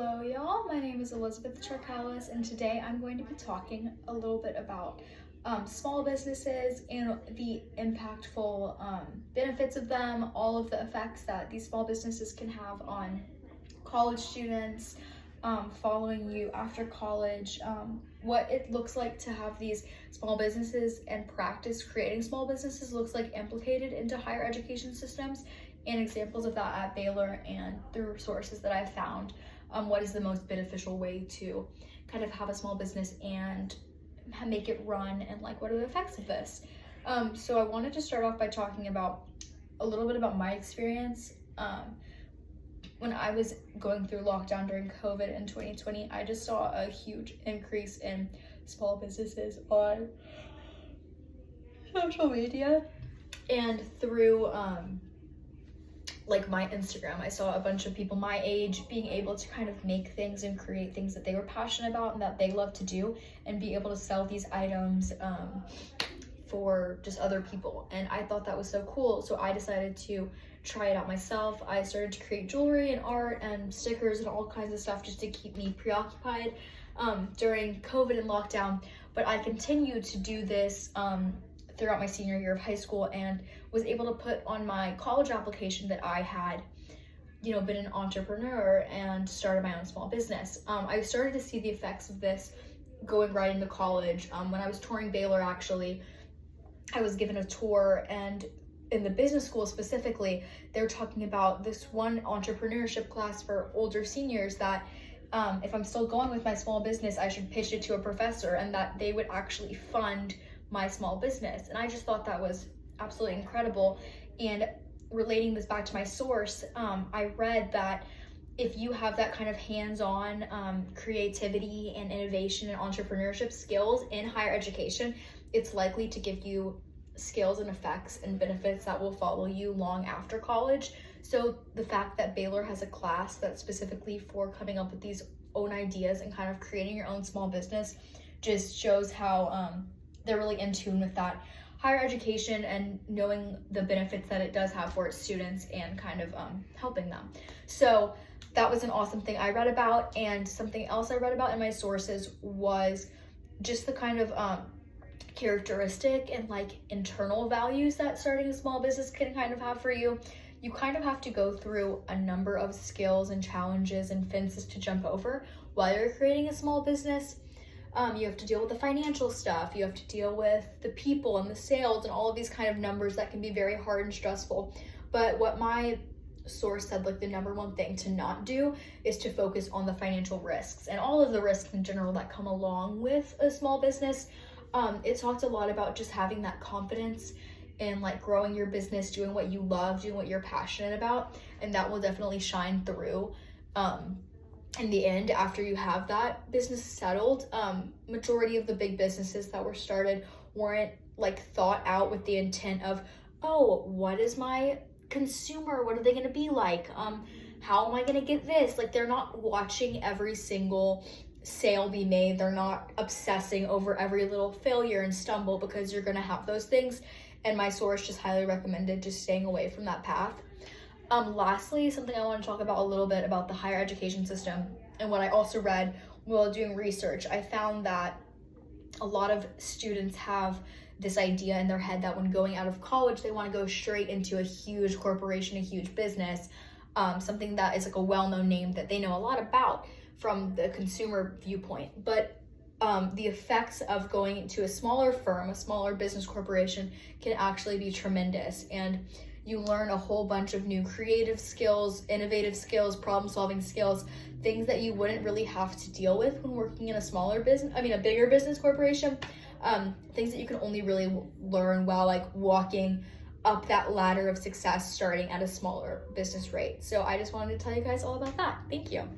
Hello y'all, my name is Elizabeth Charkalis and today I'm going to be talking a little bit about small businesses and the impactful benefits of them, all of the effects that these small businesses can have on college students, following you after college, what it looks like to have these small businesses and practice creating small businesses looks like implicated into higher education systems, and examples of that at Baylor and through sources that I've found. What is the most beneficial way to kind of have a small business and make it run, and like what are the effects of this? So I wanted to start off by talking about a little bit about my experience. When I was going through lockdown during COVID in 2020, I just saw a huge increase in small businesses on social media and through like my Instagram. I saw a bunch of people my age being able to kind of make things and create things that they were passionate about and that they love to do, and be able to sell these items for just other people. And I thought that was so cool, so I decided to try it out myself. I started to create jewelry and art and stickers and all kinds of stuff just to keep me preoccupied during COVID and lockdown. But I continued to do this throughout my senior year of high school, and was able to put on my college application that I had, been an entrepreneur and started my own small business. I started to see the effects of this going right into college. When I was touring Baylor, actually, I was given a tour, and in the business school specifically, they're talking about this one entrepreneurship class for older seniors that if I'm still going with my small business, I should pitch it to a professor and that they would actually fund my small business. And I just thought that was absolutely incredible. And relating this back to my source, I read that if you have that kind of hands-on creativity and innovation and entrepreneurship skills in higher education, it's likely to give you skills and effects and benefits that will follow you long after college. So the fact that Baylor has a class that's specifically for coming up with these own ideas and kind of creating your own small business just shows how they're really in tune with that higher education and knowing the benefits that it does have for its students and kind of helping them. So that was an awesome thing I read about. And something else I read about in my sources was just the kind of characteristic and like internal values that starting a small business can kind of have for you. You kind of have to go through a number of skills and challenges and fences to jump over while you're creating a small business. You have to deal with the financial stuff, you have to deal with the people and the sales and all of these kind of numbers that can be very hard and stressful. But what my source said, like the number one thing to not do is to focus on the financial risks and all of the risks in general that come along with a small business. It talked a lot about just having that confidence in like growing your business, doing what you love, doing what you're passionate about, and that will definitely shine through in the end after you have that business settled. Majority of the big businesses that were started weren't like thought out with the intent of, oh, what is my consumer, what are they going to be like, how am I going to get this? Like, they're not watching every single sale be made, they're not obsessing over every little failure and stumble, because you're going to have those things. And my source just highly recommended just staying away from that path. Lastly, something I want to talk about a little bit about the higher education system, and what I also read while doing research. I found that a lot of students have this idea in their head that when going out of college, they want to go straight into a huge corporation, a huge business, something that is like a well-known name that they know a lot about from the consumer viewpoint. But the effects of going into a smaller firm, a smaller business corporation, can actually be tremendous. And you learn a whole bunch of new creative skills, innovative skills, problem-solving skills, things that you wouldn't really have to deal with when working in a bigger business corporation. Things that you can only really learn while like walking up that ladder of success starting at a smaller business rate. So I just wanted to tell you guys all about that. Thank you.